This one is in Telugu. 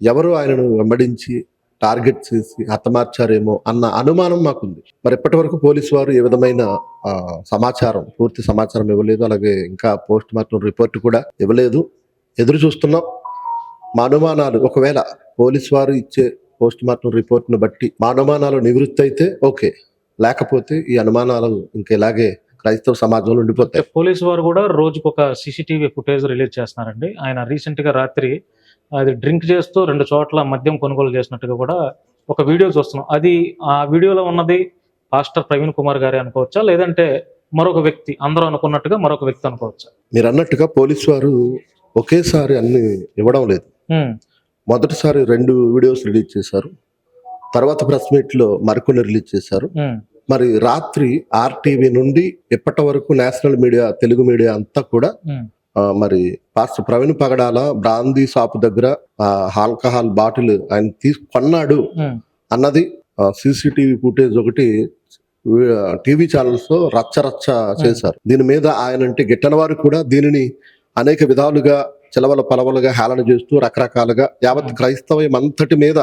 ఎవరు ఆయనను వెంబడించి టార్గెట్ చేసి హతమార్చారేమో అన్న అనుమానం మాకుంది. మరి ఇప్పటి వరకు పోలీసు వారు ఏ విధమైన సమాచారం, పూర్తి సమాచారం ఇవ్వలేదు. అలాగే ఇంకా పోస్ట్ మార్టం రిపోర్ట్ కూడా ఇవ్వలేదు. ఎదురు చూస్తున్నాం. మా అనుమానాలు ఒకవేళ పోలీసు వారు ఇచ్చే పోస్ట్ మార్టం రిపోర్ట్‌ను బట్టి మా అనుమానాలు నివృత్తి అయితే ఓకే. లేకపోతే ఈ అనుమానాలు ఇంక ఇలాగే క్రైస్తవ సమాజంలో ఉండిపోతాయి. పోలీసు వారు కూడా రోజుకొక సీసీటీవీ ఫుటేజ్ రిలీజ్ చేస్తున్నారండి. ఆయన రీసెంట్‌గా రాత్రి అది డ్రింక్ చేస్తూ 2 చోట్ల మద్యం కొనుగోలు చేసినట్టుగా కూడా ఒక వీడియో చూస్తున్నాం. అది ఆ వీడియోలో ఉన్నది పాస్టర్ ప్రవీణ్ కుమార్ గారే అనుకోవచ్చా? లేదంటే మరొక వ్యక్తి అందరూ అనుకున్నట్టుగా మరొక వ్యక్తి అనుకోవచ్చా? మీరన్నట్టుగా పోలీసు వారు ఒకేసారి అన్ని ఇవ్వడం లేదు. మొదటిసారి 2 వీడియోస్ రిలీజ్ చేశారు. తర్వాత ప్రెస్ మీట్‌లో మరికొన్ని రిలీజ్ చేశారు. మరి రాత్రి ఆర్టీవీ నుండి ఇప్పటి వరకు నేషనల్ మీడియా, తెలుగు మీడియా అంతా కూడా మరి పాస్టర్ ప్రవీణ్ పగడాల బ్రాందీ షాపు దగ్గర ఆల్కహాల్ బాటిల్ ఆయన కొన్నాడు అన్నది సీసీటీవీ ఫుటేజ్ ఒకటి టీవీ ఛానల్స్ లో రచ్చ చేశారు. దీని మీద ఆయన అంటే గిట్టని వారు కూడా దీనిని అనేక విధాలుగా చిలవల పలవలుగా హేళన చేస్తూ రకరకాలుగా యావత్ క్రైస్తవం అంతటి మీద